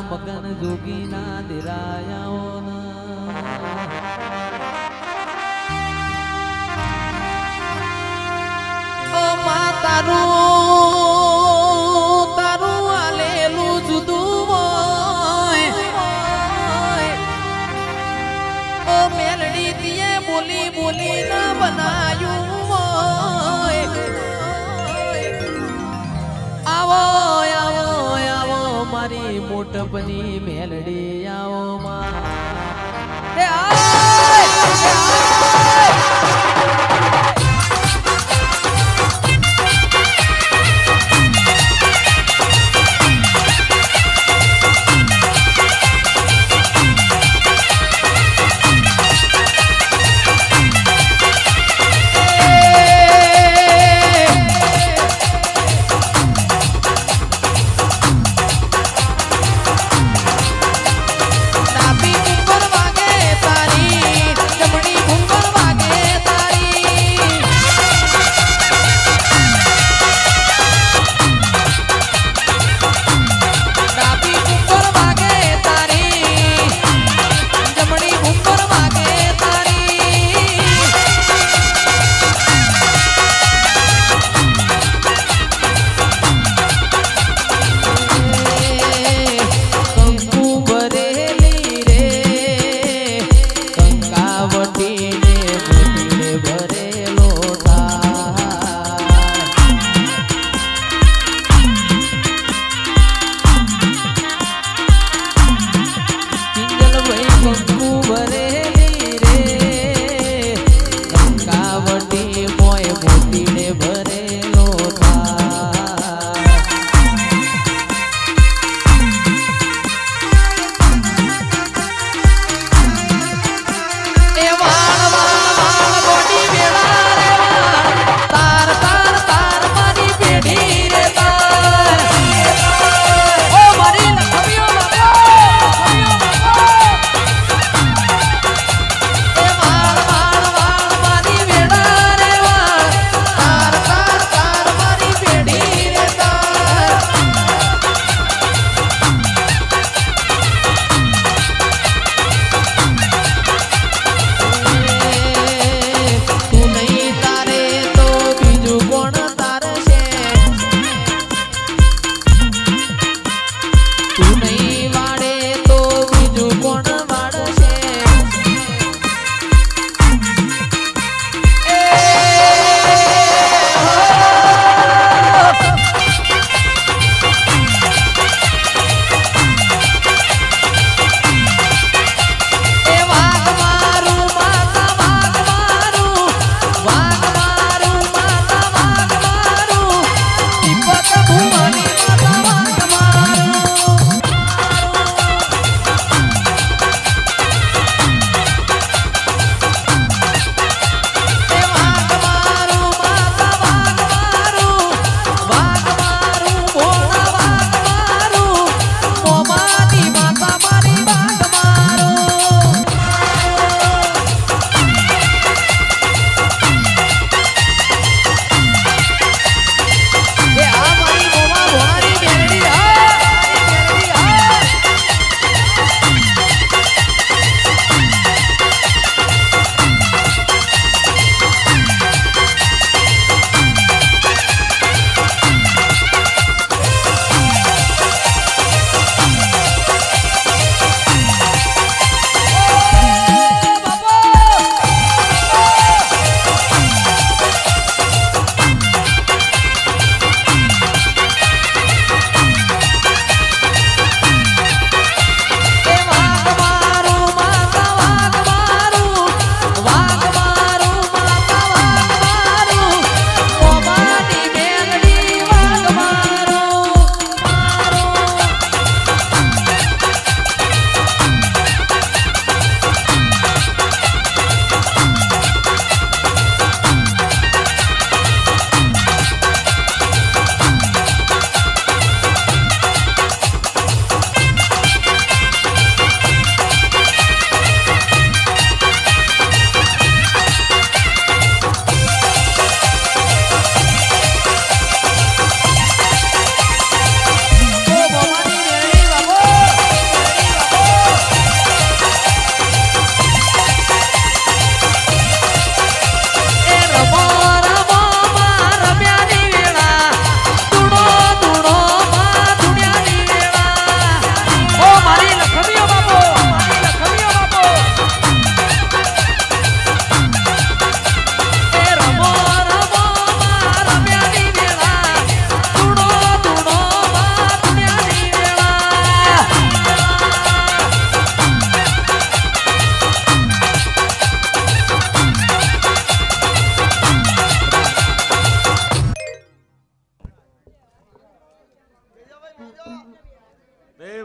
મગન જોગીના દિરાયાઓના તારું તારું આલેલું જુદું હોય ઓ મેલડી તીએ બોલી બોલી ના બનાયું હોય આવો આવો આવો મારી મોટપની મેલડી આવો માં તારી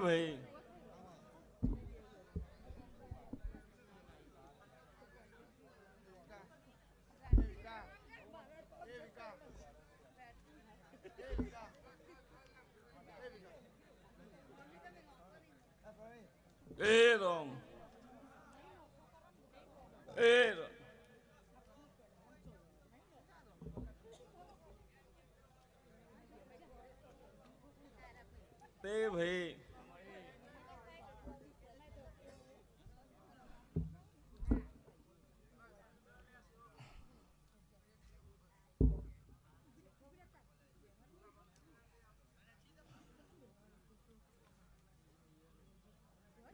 ભાઈ એ રામ એ રામ તે ભાઈ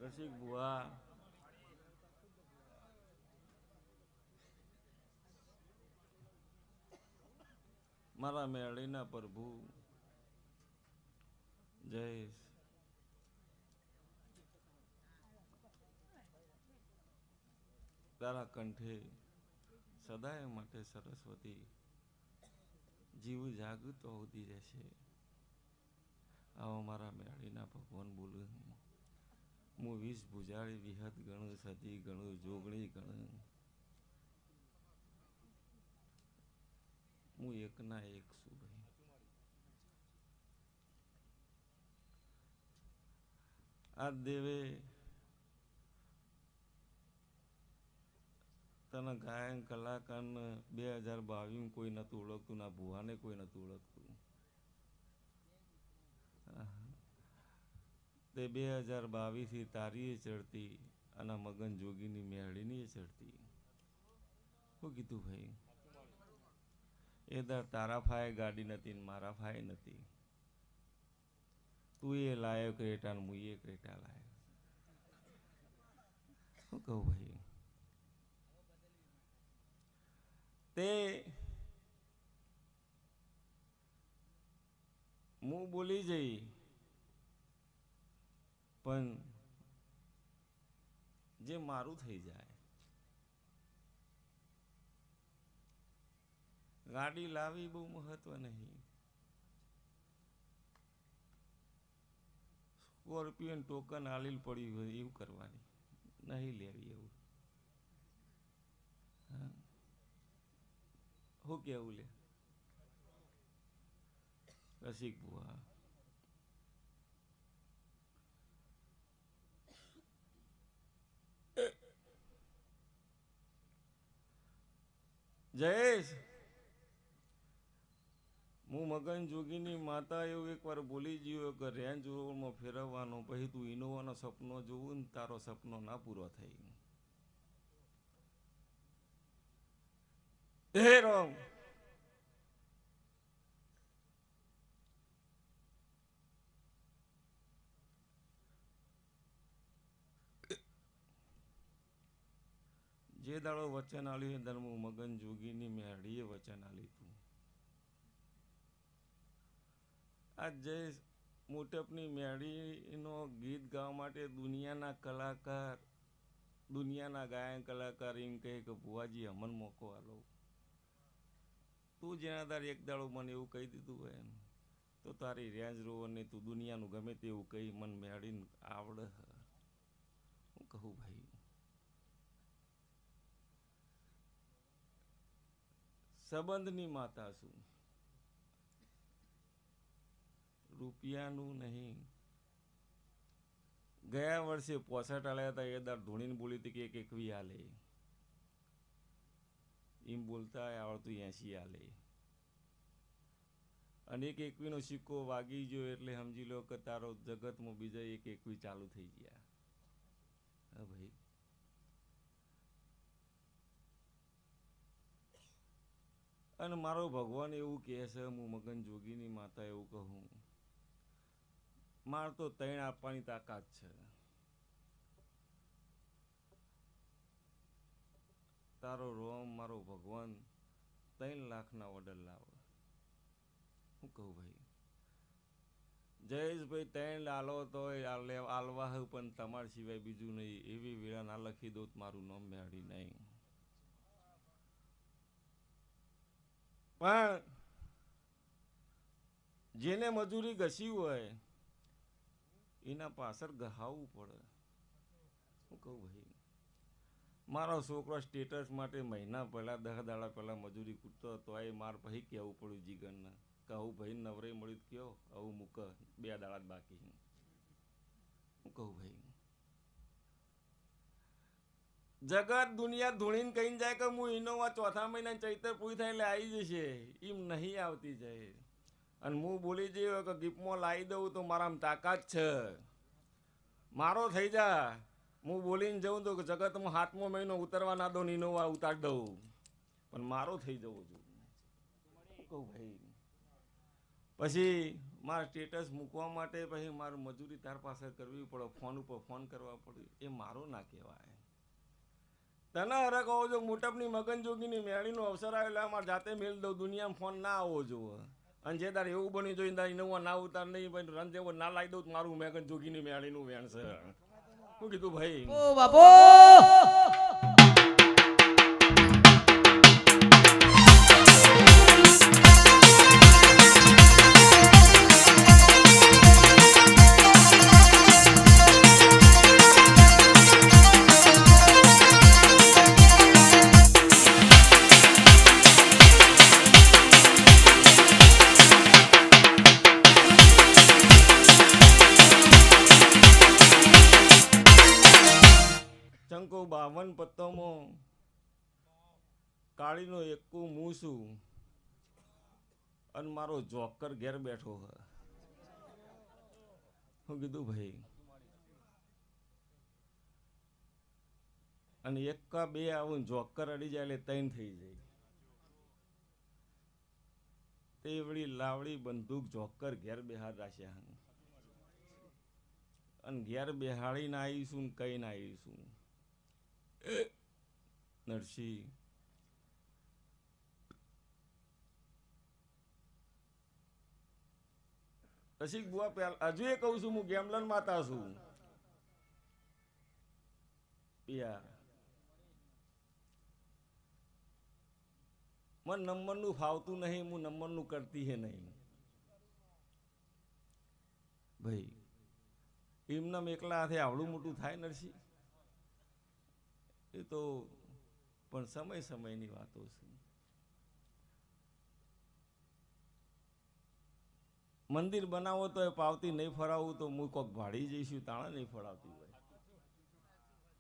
રસિક બુઆ મારા મેળીના પ્રભુ જયેશ તારા કંઠે સદાય માટે સરસ્વતી જીવ જાગૃત હોતી રહેશે. આવો મારા મેળીના ભગવાન બોલું હું 20 ભુજાળી વિહત ગણું સતી ગણું જોગણી ગણું હું એકના એક છું ભાઈ. આ દેવે તને ગાયન કલાકારને 2022 કોઈ નતું ઓળખતું, ના ભુવાને કોઈ નતું ઓળખતું. તે 2022 તારી ચડતી અને મગન જોગીની મેળીની ચડતી. શું કીધું ભાઈ? એ દર તારા ફાય ગાડી નથી ને મારા ફાય નથી. તું એ લાયો ક્રેટા ને હું એ ક્રેટા લાયો. શું કહું ભાઈ? તે હું બોલી જઈ પણ જે મારું થઈ જાય. ગાડી લાવી બહુ મહત્વ નહીં. સ્કોર્પિયન ટોકન આલીલ પડ્યું હોય એવું કરવાની નહીં લેવી. એવું શું કેવું લે રસિક બુઆ? જયેશ, હું મગન જોગીની માતા એવું એકવાર બોલી ગયો કે રેન્જ રોવરમાં ફેરવવાનો, પછી તું ઇનોવાનો સપનો જોવું ને તારો સપનો ના પૂરો થઈ. હે રામ, જે દાડો વચન આલ્યું ધર્મ મગન જોગીની મેળીએ વચન આલ્યું હતું. આ જય મોટપની મેળીનો ગીત ગાવા માટે દુનિયાના કલાકાર, દુનિયાના ગાયન કલાકાર એમ કહે કે ભુવાજી અમન મોકો આલો. તું જેના તાર એક દાડો મને એવું કહી દીધું હોય ને તો તારી રેન્જ રોવર ને તું દુનિયાનું ગમે તેવું કહી મન મેળીને આવડે. હું કહું ભાઈ? સંબંધની માતા છું, રૂપિયાનું નહીં. ગયા વર્ષે 65 આલ્યા હતા એ દાર ધોણીને બોલી હતી કે એક 21 આલે. એમ બોલતા આવડતું 80 આલે. અને એક 21 નો સિક્કો વાગી ગયો એટલે સમજી લો કે તારો જગતમાં બીજા એક 21 ચાલુ થઈ ગયા. હા ભાઈ, અને મારો ભગવાન એવું કહે છે, હું મગન જોગીની માતા એવું કહું, માર તો 3 આપવાની તાકાત છે. તારો રોમ મારો ભગવાન 3 લાખના ઓર્ડર લાવે. શું કહું ભાઈ? જયેશભાઈ 3 આલો તો આલવા પણ તમારા સિવાય બીજું નહીં. એવી વેળા ના લખી દો મારું નામ મેળી નહીં. પણ જેને મજૂરી ઘસી હોય એના પાછળ ગહાવવું પડે. હું કહું ભાઈ, મારો છોકરો સ્ટેટસ માટે મહિના પહેલાં 10 દાડા પહેલાં મજૂરી કૂટતો હતો, એ માર પછી કહેવું પડ્યું જીગરને કે આવું ભાઈ નવરે મળ્યું કયો આવું મૂક 2 દાડા જ બાકી. હું કહું ભાઈ, જગત દુનિયા ધૂણીને કહીને જાય કે હું ઇનોવા ચોથા મહિના ચૈતર પૂરી થાય એટલે આવી જશે, એમ નહીં આવતી જાય. અને હું બોલી જઈએ કે ગિફ્ટમાં લાવી દઉં તો મારામાં તાકાત છે, મારો થઈ જા. હું બોલીને જઉં તો જગતમાં 7મો મહિનો ઉતરવા ના દઉં, ઇનોવા ઉતારી દઉં, પણ મારો થઈ જવો જોઈએ. કહું ભાઈ, પછી મારા સ્ટેટસ મૂકવા માટે પછી મારે મજૂરી તાર પાસે કરવી પડે, ફોન ઉપર ફોન કરવા પડે, એ મારો ના કહેવાય. તને હરે કહો છો મોટપની મગનજોગીની મેળીનો અવસર આવ્યો એટલે મારે જાતે મેળ દઉં, દુનિયામાં ફોન ના આવવો જોવે. અને જે તારે એવું બન્યું જોઈએ તારે ઇનોવા ના ઉતાર નહીં ભાઈ રન જેવો ના લાવી દઉં મારું મગનજોગીની મેળીનું વેણ છે. શું કીધું ભાઈ? ઓ બાપો ચંકો 52 પત્તોમાં કાળીનો એકું હું છું અને મારો જોકર ઘેર બેઠો હ. શું કીધું ભાઈ? અને 1 કા 2 આવું જોકર અડી જાય એટલે 3 થઈ જાય. તે વળી લાવડી બંદૂક જોકર ઘેર બેહાર રાખ્યા અને ઘેર બેહાડીને આવીશું ને કહીને આવીશું નરસિંહ રસિક બુઆ પહેલા હજુ એ કહું છું હું ગેમલન માતા છું. મને નંબરનું ફાવતું નહીં, હું નંબરનું કરતી હે નહીં ભાઈ. એમના એકલા હાથે આવડું મોટું થાય નરસિંહ? એ તો પણ સમયની વાતો છે. મંદિર બનાવો તો એ પાવતી નહીં ફરાવું તો હું કોક ભાડી જઈશું તાણા નહીં ફરાવતી હોય.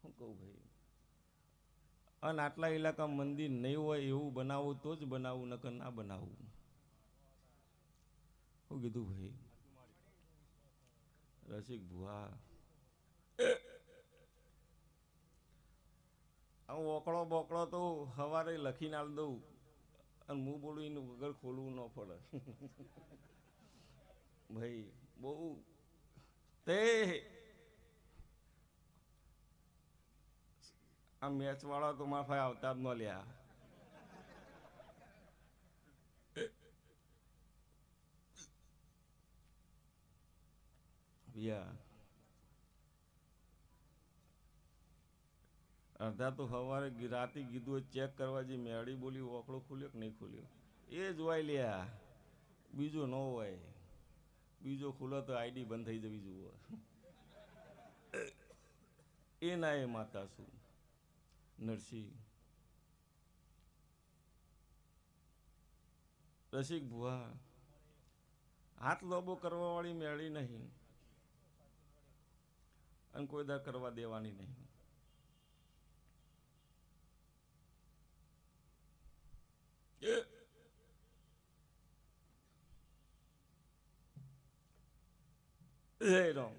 શું કહું ભાઈ? અને આટલા ઇલાકામાં મંદિર નહીં હોય એવું બનાવું તો જ બનાવું, નકર ના બનાવું. શું કીધું ભાઈ? રસિક ભુવા હું ઓકળો બોકળો તો સવારે લખીને આલ દઉં અને હું બોલું એનું વગર ખોલવું ન પડે ભાઈ. બહુ તે આ મેચ વાળા તો મારા ભાઈ આવતા જ ન લ્યા. અડધા તો સવારે રાતે કીધું ચેક કરવા જે મેળી બોલી ઓકળો ખુલ્યો કે નહીં ખુલ્યો એ જોવાય લ્યા, બીજો ન હોય. બીજો ખુલ્લો તો આઈડી બંધ થઈ જવી જુઓ. એ ના એ માતા છું નરસિંહ. રસિક ભુવા હાથ લોબો કરવા વાળી મેળી નહીં અને કોઈ દા કરવા દેવાની નહીં. જય રામ.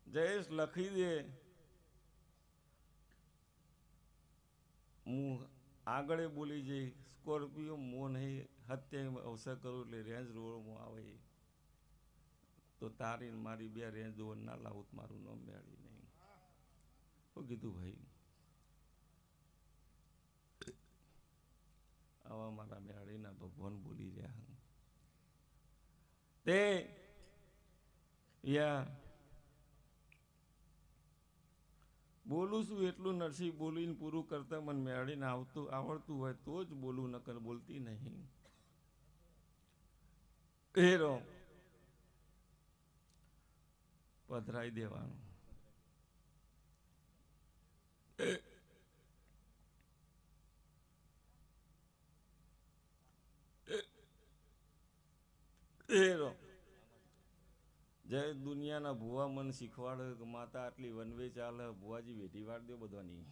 જયેશ લખી દે, હું આગળ બોલી જઈ. સ્કોર્પિયો મો નહીં હત્યા અવસર કરું એટલે રેન્જ રોડમાં આવે તો તારી મારી 2 રેન્જ રોડ ના લાવું મારું નામ મેળી નહીં. શું કીધું ભાઈ? આવા મારા મેળીના ભગવાન બોલી રહ્યા તે યા બોલું છું એટલું નરસિંહ બોલીને પૂરું કરતા મને મેળીને આવડતું હોય તો જ બોલું, નકર બોલતી નહીં. હેરો પધરાઈ દેવાનું. જય દુનિયાના ભુવા મન શીખવાડે કે માતા આટલી વનવે ચાલે, ભુવાજી વેઠી વાળ દો બધાની.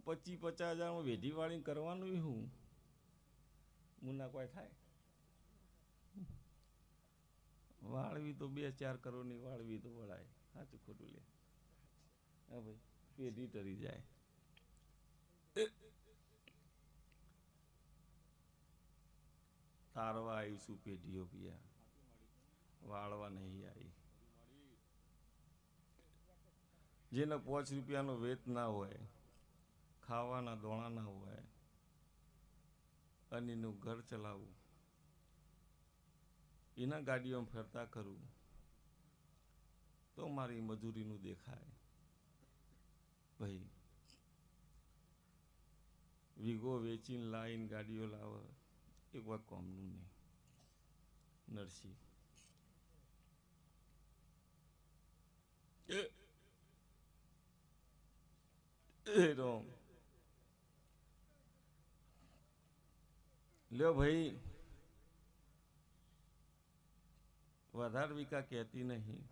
પચીસ 50,000 વેઢી વાળી કરવાનું હું મુના કોઈ થાય. વાળવી તો 2-4 કરોડની વાળવી તો વળાય. સાચું ખોટું લે. હા ભાઈ, પેઢી ટરી જાય. તારવા આવીશું પેઢીઓ પિયા, વાળવા નહીં આવી. જેને 5 રૂપિયાનો વેત ના હોય, ખાવાના દોણા ના હોય અને એનું ઘર ચલાવવું, એના ગાડીઓમાં ફરતા કરવું તો મારી મજૂરીનું દેખાય. ભાઈ વીઘો વેચીને લાવીને ગાડીઓ લાવે એ કોઈ કોમનું નહીં. નરસિંહ રોમ લ્યો ભાઈ, વધારે વિકા કહેતી નહીં.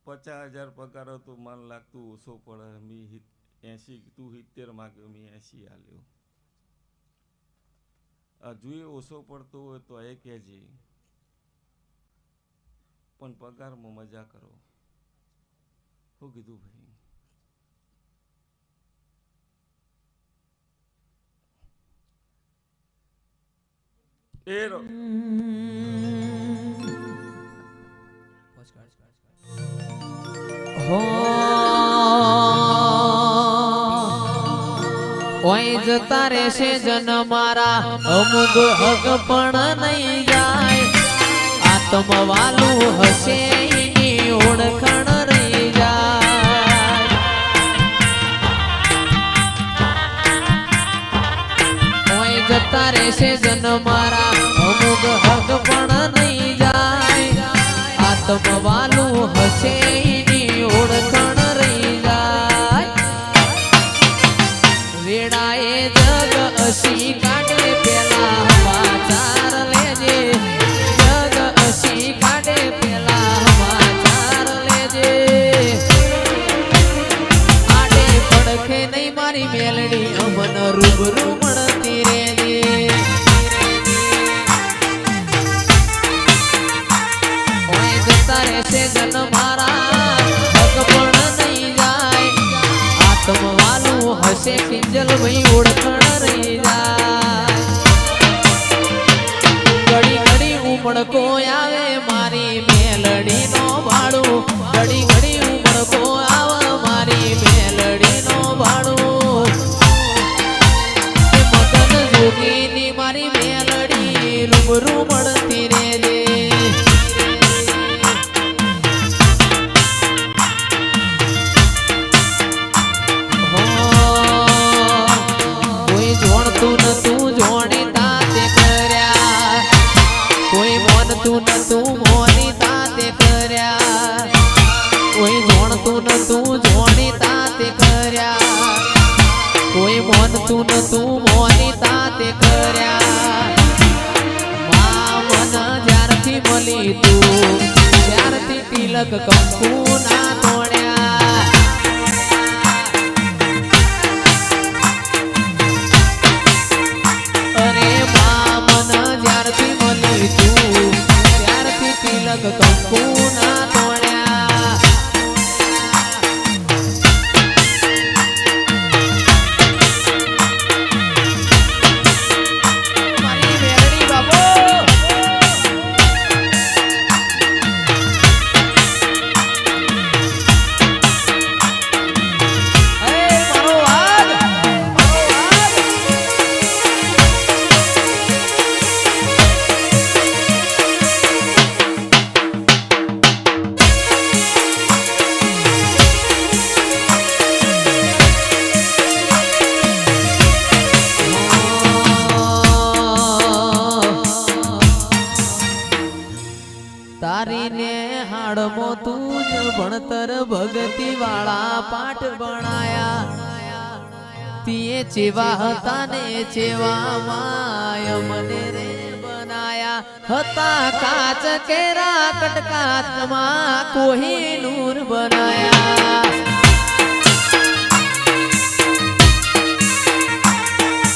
50,000 પગાર હતો, મન લાગતું ઓછો પડે. મી 80, તું 70 માગ્યો, મી 80 આલ્યો. હજુ એ ઓછો પડતો હોય તો એ કહેજે, પણ પગારમાં મજા કરો. શું કીધું ભાઈ? ઓય જતા રહેશે જન મારા, અમુક હક પણ નહીં જાય. આત્મવાલું હશે એની ઓળખણ રહી જાય. ઓય જતા રહેશે જન મારા, અમુક હક પણ નહીં જાય. આત્મવાલું હશે એની ઓળખણ રહી જાય. વેડાએ જગ અસી કાઢે પેલા સમાચાર લેજે. જગ અસી કાઢે પેલા સમાચાર લેજે. આડે પડખે નહીં મારી મેલડી, અમન રૂબરૂ મળતી રેજે. ઓય જતા રહેશે જન મારા, હક પણ નહીં જાય. આત્મવાલું હશે કિંજલ ભાઈ, ઓળખણ રહી જાય. ઘડી ઘડી ઉમળકો આવે મારી મેલડી નો ભાડું. ઘડી ઘડી ઉમળકો આવે મારી મેલડી નો ભાડું. મગન જોગીની મારી મેલડી રૂબરૂ મળતી રેજે. જોણતું નતું જોણી તાતે કર્યા, કોઈ મોનતું નતું મોની તાતે કર્યા. કોઈ જોણતું નતું જોણી તાતે કર્યા, કોઈ મોનતું નતું મોની તાતે કર્યા. મા મન જ્યારથી મળી તું, ત્યારથી તિલક કંકુ ના તોડ્યા. તિલક કંકુ ના તોડ્યા. મારી મેલડી બાબો, મારો વાઘ, નેહાળમાં તું જ ભણતર ભગતી વાળા પાઠ ભણાયા તીએ ચેવા હતા ને ચેવા માય મને રે બનાયા હતા કાચ કેરા કટકાચમાં કોહિનૂર બનાયા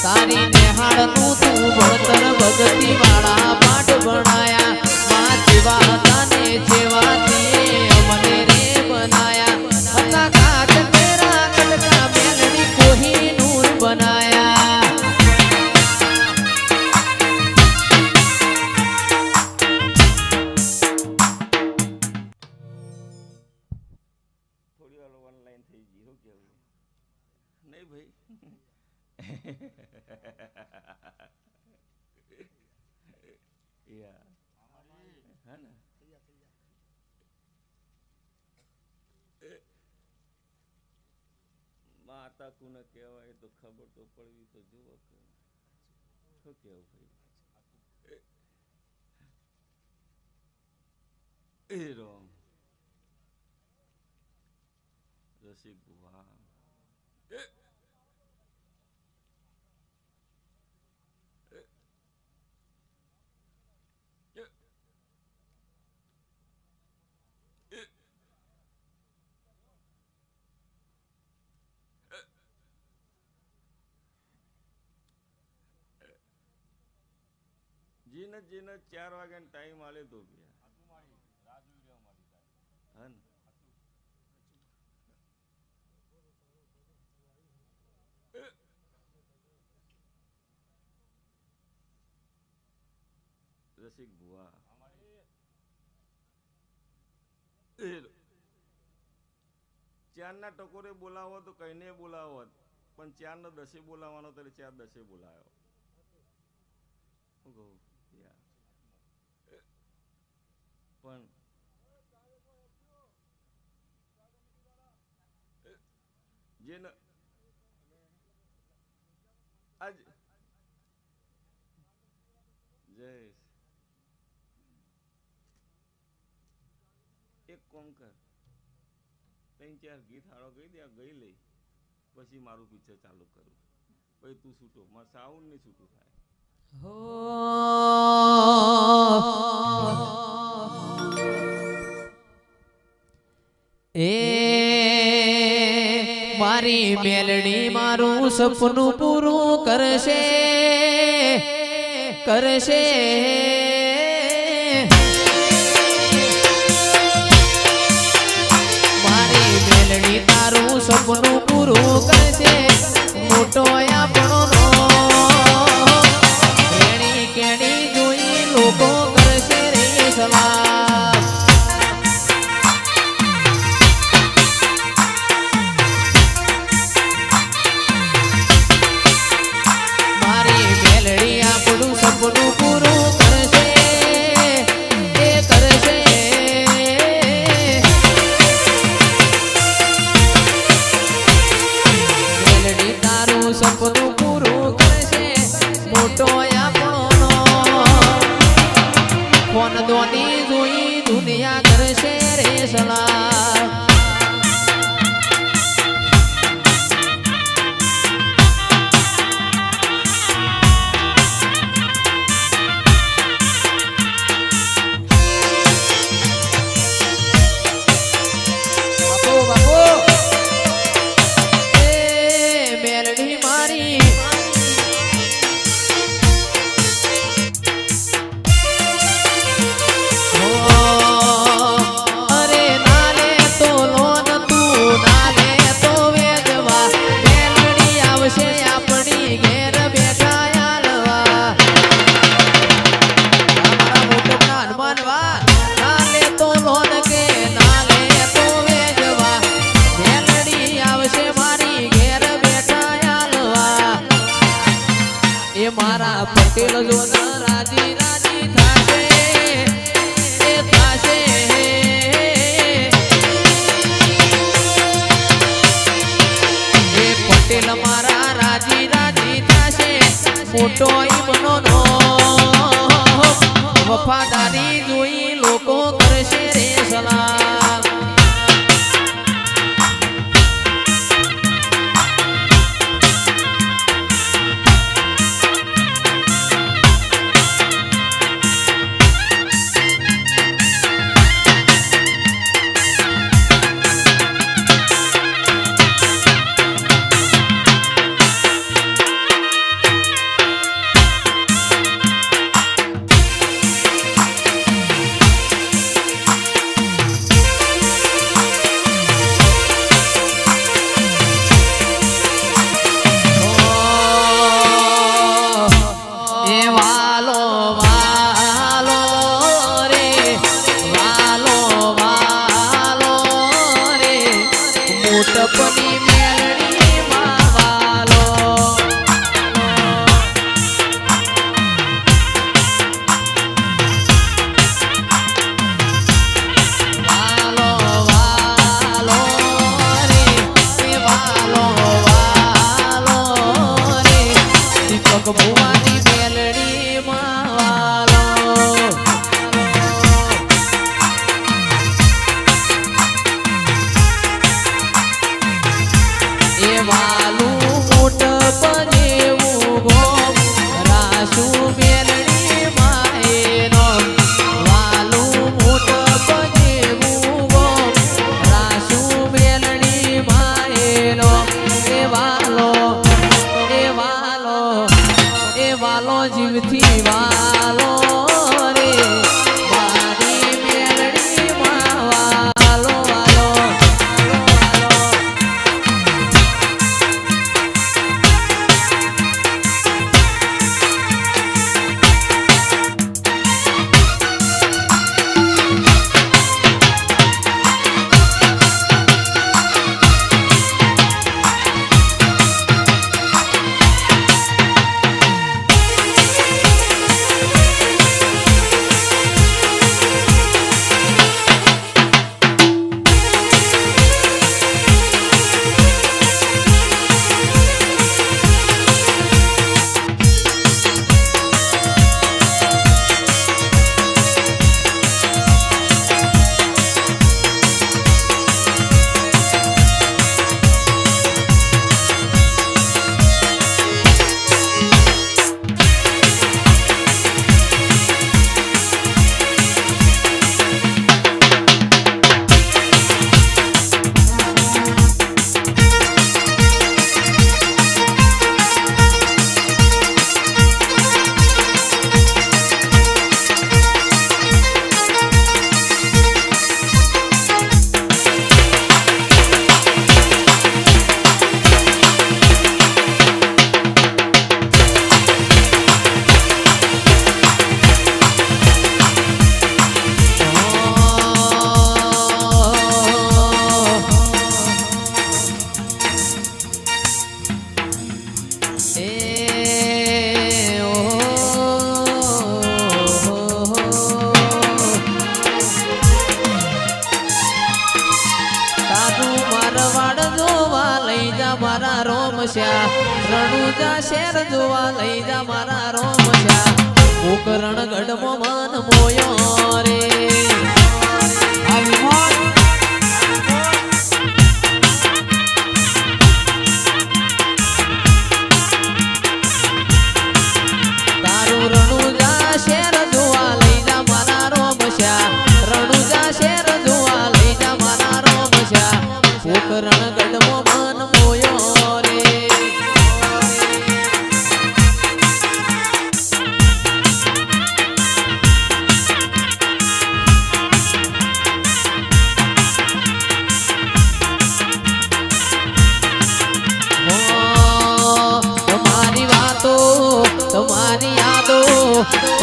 તારી નેહાળનું તું ભણતર ભગતી વાળા પાઠ ભણાયા માં જેવા હતા ને જેવા તીએ મને રે બનાયા હતા કાચ કેરા કટકા મેલડી કોહિનૂર બનાયા થોડી વાર ઓનલાઈન થઈ ગઈ શું કેવું નહીં ભાઈ યા હે ને માતા કુને કહેવાય તો ખબર તો પડવી તો જુઓ કે શું કેવું ભાઈ એ રોમ રસિક બુવા જીને જીને 4 વાગ્યાનો ટાઈમ આલે તો ગયા રસિક ભુવા ચારના ટકોરે બોલાવો તો કઈને બોલાવો પણ 4 ને 10 બોલાવવાનો તો 4 10 બોલાયો પણ જેને આજ જયેશ એક કોમ કર 3-4 ગીત હારો ગઈ દે ગઈ લઈ પછી મારું પિક્ચર ચાલુ કરું પછી તું છૂટો મારે સાઉન્ડ નહીં છૂટું થાય એ મારી મેલડી મારું સપનું પૂરું કરશે કરશે મારી મેલડી તારું સપનું પૂરું કરશે મોટો આપણો રેણી કેણી જોઈ લોકો કરશે રે સલાહ મારી મેલડી આપણું સપનું પૂરું કરશે એ કરશે મેલડી તારું સપનું પૂરું કરશે મોટો આપણો ફોન દોની જોઈ દુનિયા કરશે રે સલાહ મેલડી મારી અરે નાલે તો લોન તું નાલે તો વેદવા મેલડી આવશે આપણી ઘેર બેઠા આલવા અમારા મોટપના હનુમાન વા નાલે તો લોન કે નાલે તો વેદવા મેલડી આવશે મારી ઘેર એ મારા પટેલ જોન રાજી રાજી થાશે એ થાશે એ પટેલ મારા રાજી રાજી થાશે મોટો ઈમનો નો વફાદારી જોઈ લોકો કરશે રે સલાહ મોટપની મેલડી માં વાલો વાલો વાલો રે એ વાલો વાલો રે દીપક ભુવાની મેલડી માં વાલો એ વાલું મોટ બનેવું ગોમ રાસુ મેલડી માએનો વાલું મોટ બનેવું ગોમ રાસુ મેલડી માએનો એ વાલો એ વાલો એ વાલો જીવથી વાલો રે મારી મેલડી માં વાલો વાલો મારા રોમશ્યા રણુજા શેર જોવા લઈ જા મારા રોમશ્યા કોકરણ ગઢમો મન મોયો રે તારું રણુજા શેર જોવા લઈ જા મારા રોમશ્યા રણુજા શેર જોવા લઈ જા મારા રોમશ્યા કોકરણ ગઢમો મન મોયો રે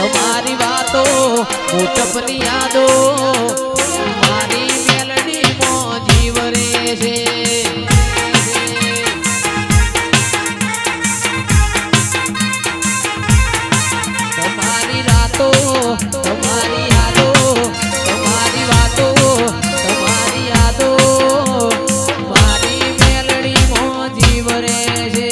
તમારી વાતો મોટપની યાદો મારી મેલડી માં જીવ રે છે તમારી રાતો તમારી યાદો તમારી વાતો તમારી યાદો મારી મેલડી માં જીવ રે છે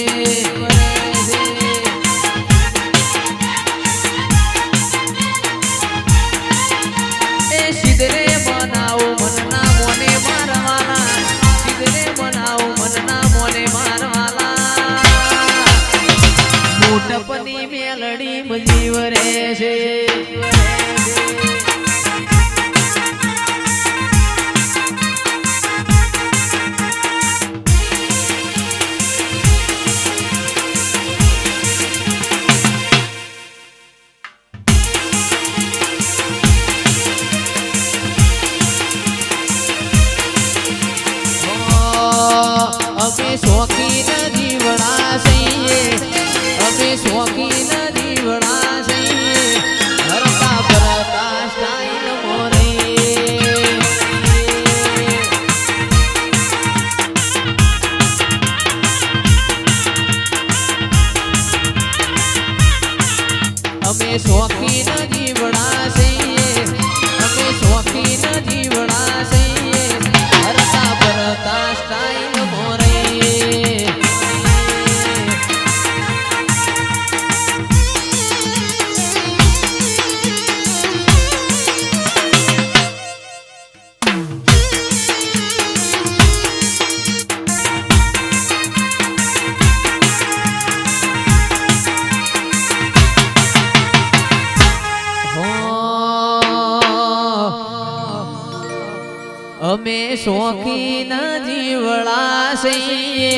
અમે શોખીન જીવડા છીએ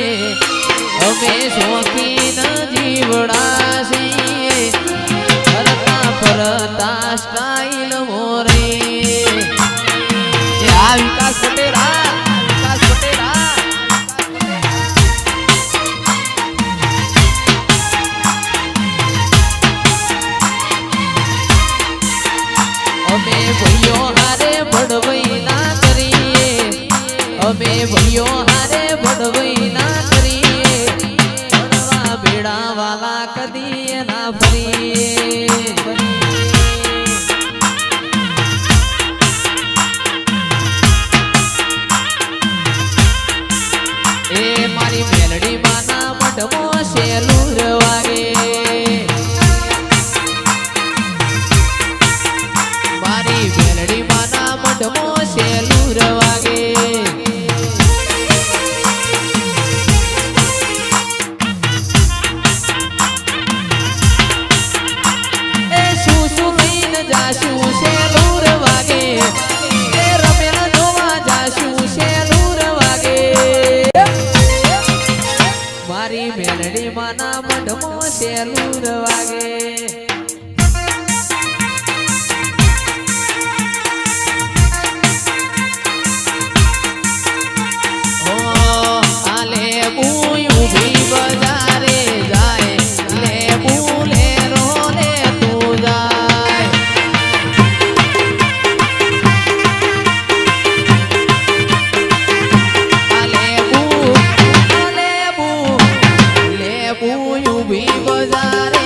અમે શોખીન જીવડા છીએ ફરતા ફરતા સ્ટાઈલ મોરે આ વિકાસ પટેલા વિકાસ પટેલા અમે ભાઈઓ હારે ભડવઈ ના અમે ભાઈઓ હારે ભડવઈ ના કરીએ ભણવા બેડા વાલા કદી ના ફરીએ એ મારી મેલડી માના મઢમો શેલુર વાગે મારી મેલડી માના મઢમો શેલુર વાગે જાશું શેલુર વાગે એ રમેલ જોવા જાશું શેલુર વાગે મારી મેલડી માના મઢમો શેલુર વાગે भी बजार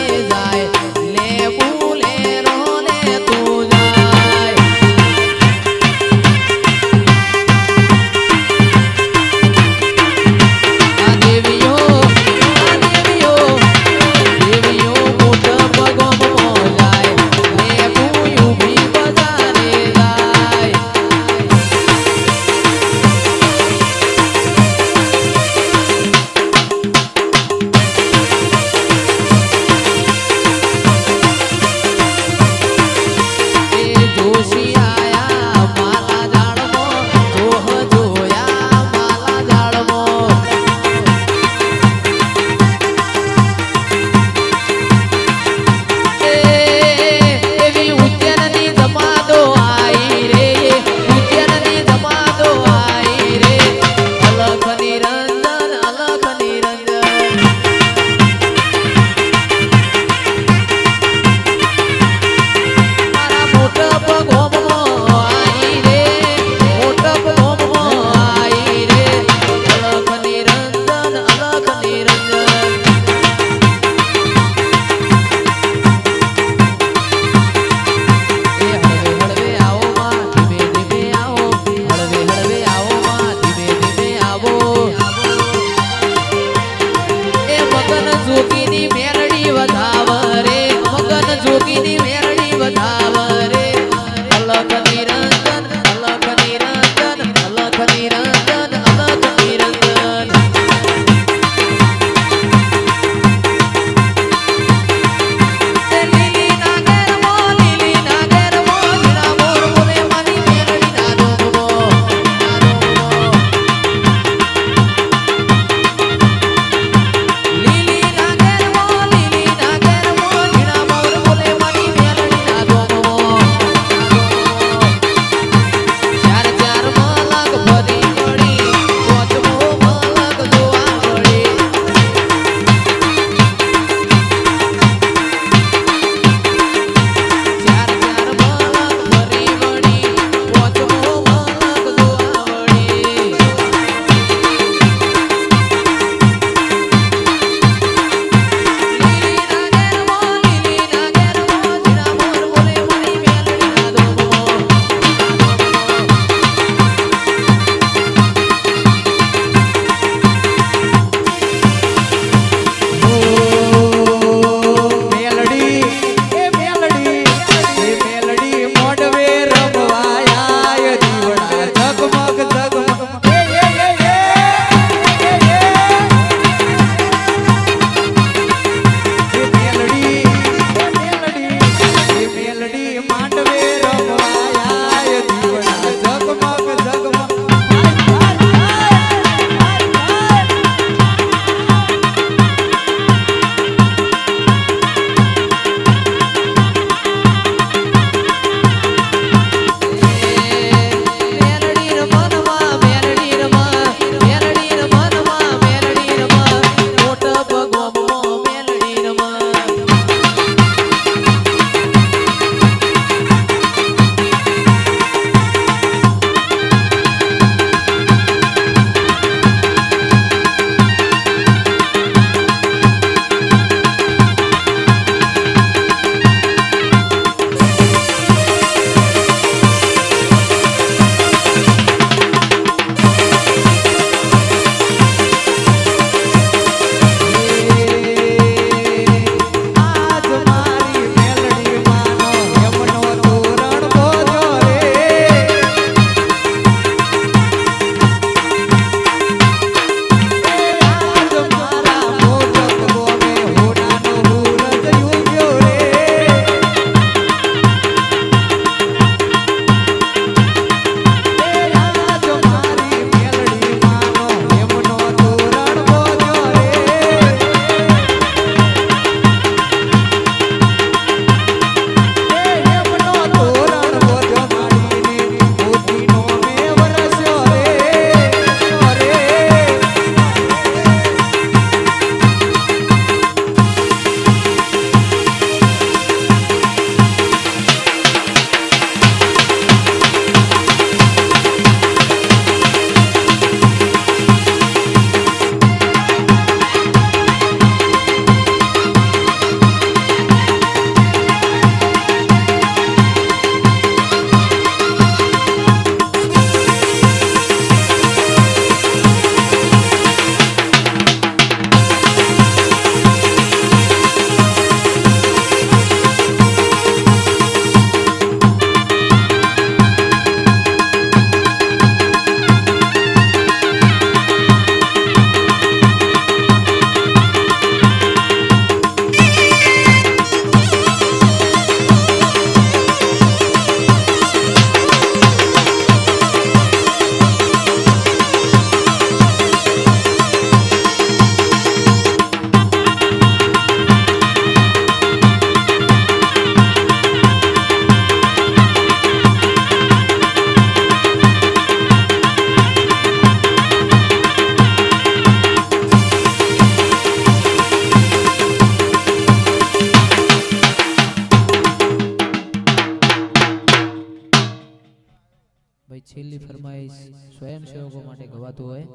ફરમાઈશ સ્વયંસેવકો માટે ગવાતું હોય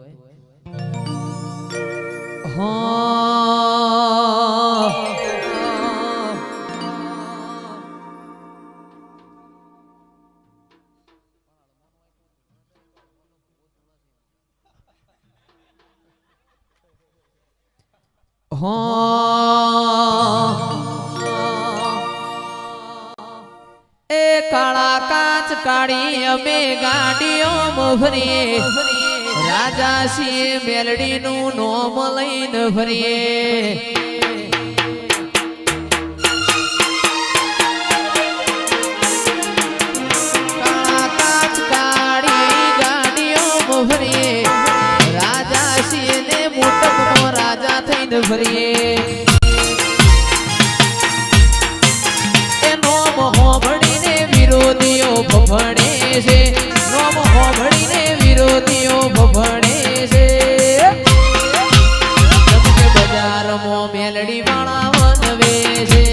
એ કાળા કાચ કાળી અમે ગાડીઓ ફરીએ રાજા સિંહ મેલડી નું નોમ લઈને ફરીએ કાળા કાચ કાળી ગાડીઓ ફરીએ રાજા સિંહ ને મોટપનો રાજા થઈને ફરીએ વિરોધીઓ ભભણે છે નોમ હોભળીને વિરોધીઓ ભભણે છે ચમકે બજારમાં મેલડી વાળા વનવે છે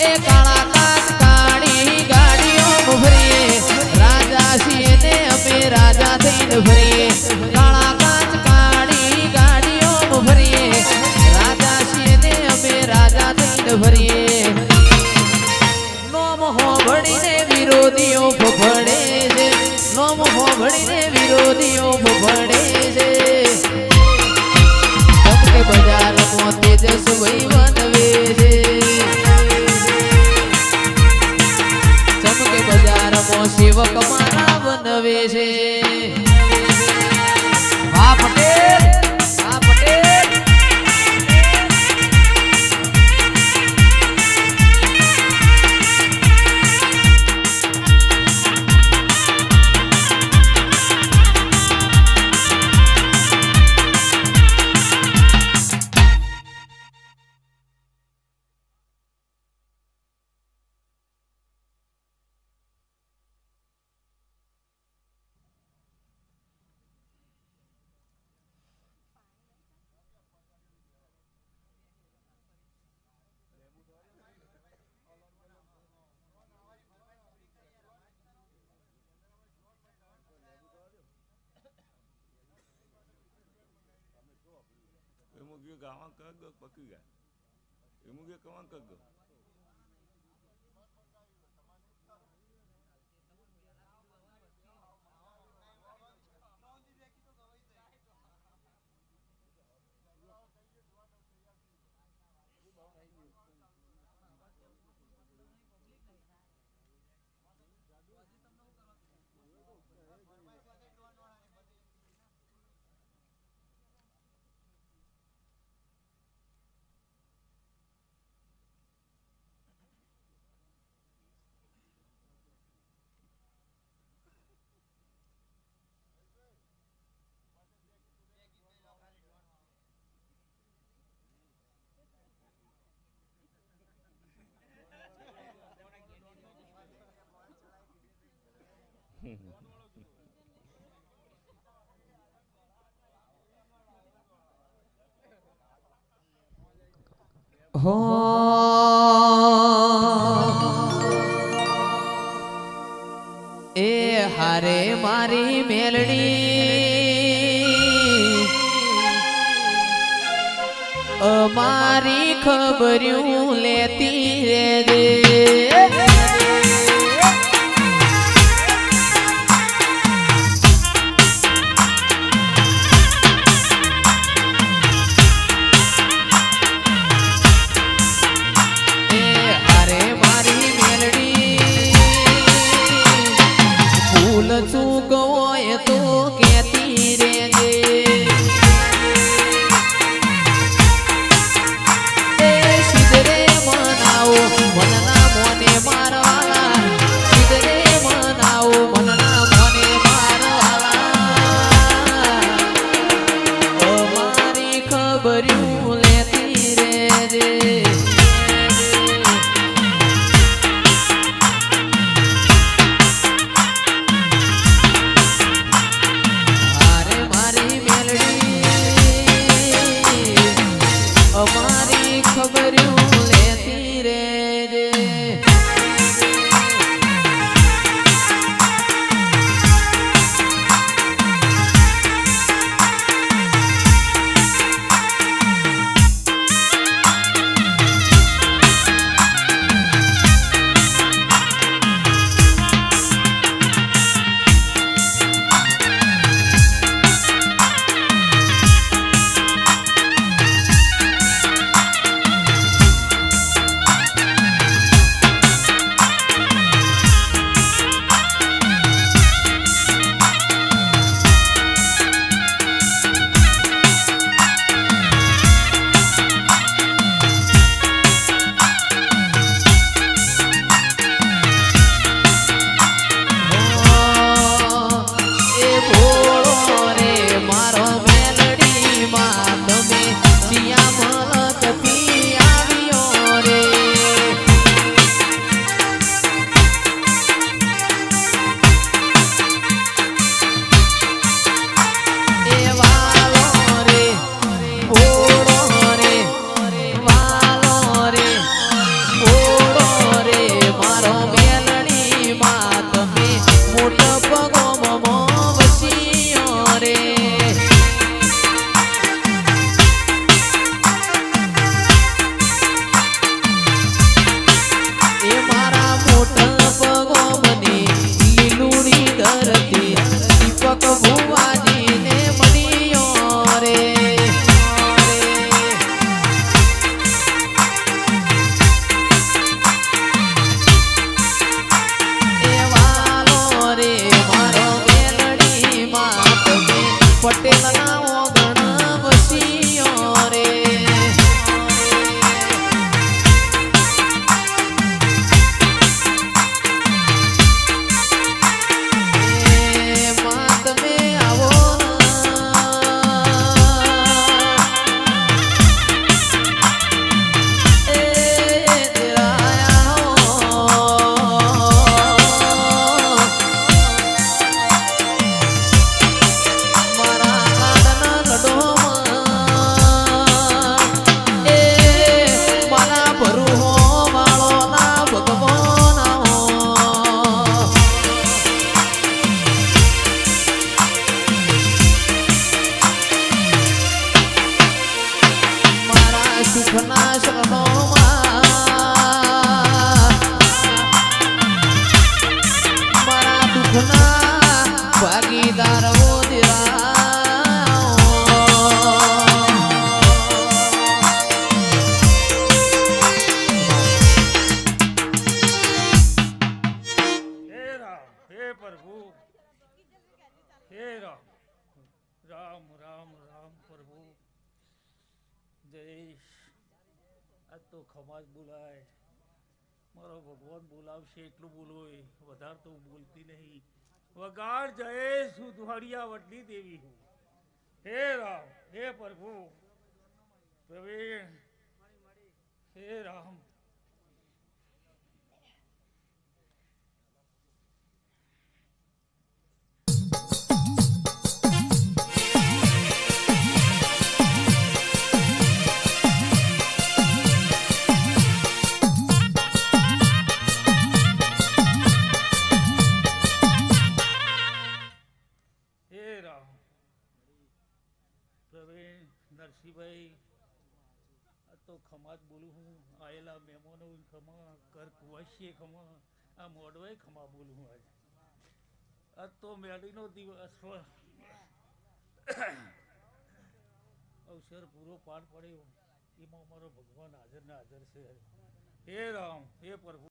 એ કાળા કાચ કાળી ગાડીઓ ફરીએ રાજા છીએ ને અમે રાજા થઈને ફરીએ કાળા કાચ કાળી ગાડીઓ ફરીએ રાજા છીએ ને અમે રાજા થઈને ફરીએ નોમ હોભળીને વિરોધીઓ ભભડે છે નોમ હોભળીને વિરોધીઓ ભભડે છે ચમકે બજારમાં તેજસ્વી વનવે છે ચમકે બજારમાં સેવક મારા વનવે છે વાહ પટેલ વાહ પટેલ એમાં ગયો ગાવા કગ પકી ગયા એમાં ગયો કવા કગ હો એ હારે મારી મેલડી અમારી ખબર્યું લેતી રેજે ચૂક હોય તો કેતી રેજે એ સિદ્ધરે મના હે રામ રામ રામ રામ પ્રભુ જય આજ તો ખમાજ બોલાય મારો ભગવાન બોલાવશે એટલું બોલોય વધારે તો હું બોલતી નહીં વગાડ જય સુધવાડિયા વડલી દેવી હું હે રામ હે પ્રભુ પ્રવીણ હે રામ હે રામ પ્રવીણ નરસિંહભાઈ આ તો ખમાજ બોલું હું આયેલા મહેમાનો ખમા ઘર કુવાસીએ ખમા આ મોડવાય ખમા બોલું હું આજે આજ તો મેળીનો દિવસ અવસર પૂરો પાર પડ્યો એમાં અમારો ભગવાન હાજર ને હાજર છે હે રામ હે પ્રભુ